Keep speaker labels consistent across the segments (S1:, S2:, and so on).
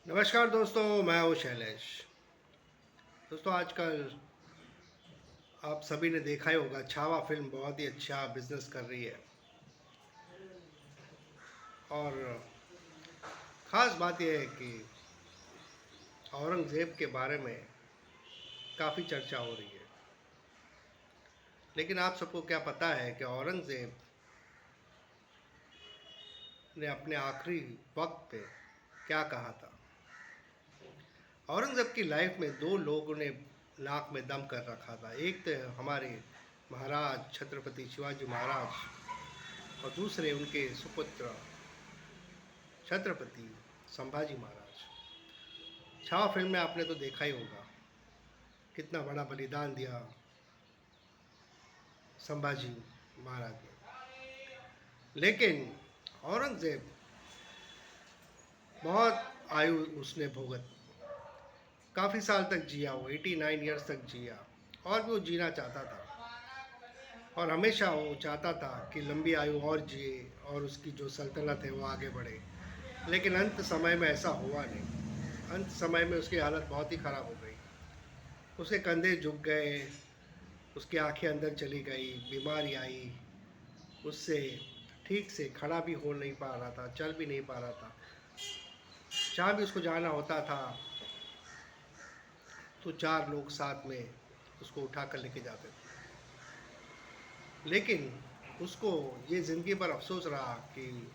S1: नमस्कार दोस्तों, मैं हूँ शैलेश। दोस्तों, आजकल आप सभी ने देखा ही होगा, छावा फिल्म बहुत ही अच्छा बिजनेस कर रही है। और ख़ास बात यह है कि औरंगज़ेब के बारे में काफ़ी चर्चा हो रही है। लेकिन आप सबको क्या पता है कि औरंगज़ेब ने अपने आखिरी वक्त पे क्या कहा था? औरंगज़ेब की लाइफ में दो लोगों ने नाक में दम कर रखा था। एक तो हमारे महाराज छत्रपति शिवाजी महाराज और दूसरे उनके सुपुत्र छत्रपति संभाजी महाराज। छावा फिल्म में आपने तो देखा ही होगा, कितना बड़ा बलिदान दिया संभाजी महाराज ने। लेकिन औरंगज़ेब बहुत आयु उसने भुगत, काफ़ी साल तक जिया, वो 89 ईयर्स तक जिया और भी वो जीना चाहता था। और हमेशा वो चाहता था कि लंबी आयु और जिए और उसकी जो सल्तनत है वो आगे बढ़े। लेकिन अंत समय में ऐसा हुआ नहीं। अंत समय में उसकी हालत बहुत ही ख़राब हो गई। उसके कंधे झुक गए, उसकी आंखें अंदर चली गई, बीमारी आई, उससे ठीक से खड़ा भी हो नहीं पा रहा था, चल भी नहीं पा रहा था। जहाँ भी उसको जाना होता था तो 4 लोग साथ में उसको उठा कर लेके जाते थे। लेकिन उसको ये ज़िंदगी भर अफसोस रहा कि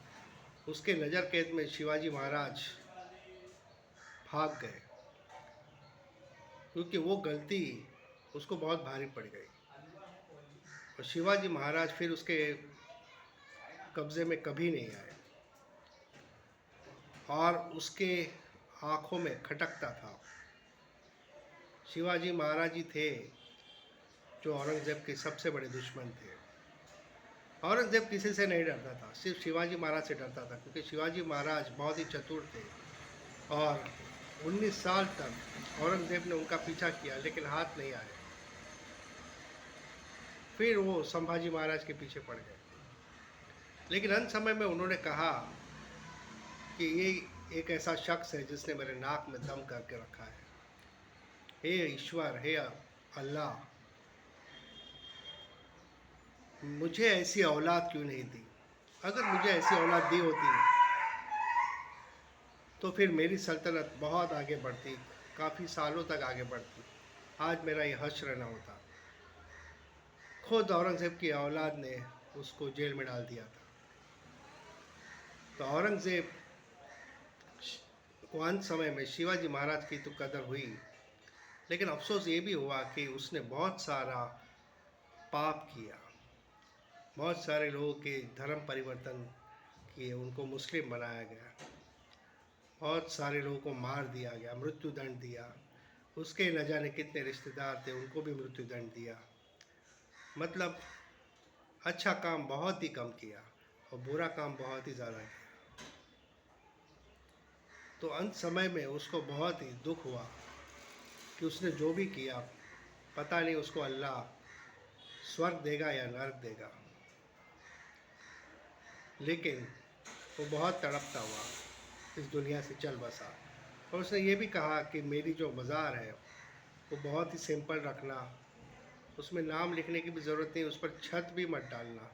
S1: उसके नज़र कैद में शिवाजी महाराज भाग गए, क्योंकि वो गलती उसको बहुत भारी पड़ गई। और शिवाजी महाराज फिर उसके कब्ज़े में कभी नहीं आए और उसके आँखों में खटकता था। शिवाजी महाराज ही थे जो औरंगज़ेब के सबसे बड़े दुश्मन थे। औरंगज़ेब किसी से नहीं डरता था, सिर्फ शिवाजी महाराज से डरता था, क्योंकि शिवाजी महाराज बहुत ही चतुर थे। और 19 साल तक औरंगज़ेब ने उनका पीछा किया लेकिन हाथ नहीं आए। फिर वो संभाजी महाराज के पीछे पड़ गए। लेकिन अंत समय में उन्होंने कहा कि ये एक ऐसा शख्स है जिसने मेरे नाक में दम करके रखा है। हे ईश्वर, हे अल्लाह, मुझे ऐसी औलाद क्यों नहीं दी? अगर मुझे ऐसी औलाद दी होती तो फिर मेरी सल्तनत बहुत आगे बढ़ती, काफ़ी सालों तक आगे बढ़ती। आज मेरा ये हश्र न होता। खुद औरंगज़ेब की औलाद ने उसको जेल में डाल दिया था। तो औरंगज़ेब को अंत समय में शिवाजी महाराज की तो कदर हुई, लेकिन अफसोस ये भी हुआ कि उसने बहुत सारा पाप किया। बहुत सारे लोगों के धर्म परिवर्तन किए, उनको मुस्लिम बनाया गया, बहुत सारे लोगों को मार दिया गया, मृत्यु दंड दिया। उसके न जाने कितने रिश्तेदार थे, उनको भी मृत्यु दंड दिया। मतलब अच्छा काम बहुत ही कम किया और बुरा काम बहुत ही ज़्यादा किया। तो अंत समय में उसको बहुत ही दुख हुआ कि उसने जो भी किया, पता नहीं उसको अल्लाह स्वर्ग देगा या नरक देगा। लेकिन वो बहुत तड़पता हुआ इस दुनिया से चल बसा। और उसने ये भी कहा कि मेरी जो मज़ार है वो बहुत ही सिंपल रखना, उसमें नाम लिखने की भी ज़रूरत नहीं, उस पर छत भी मत डालना।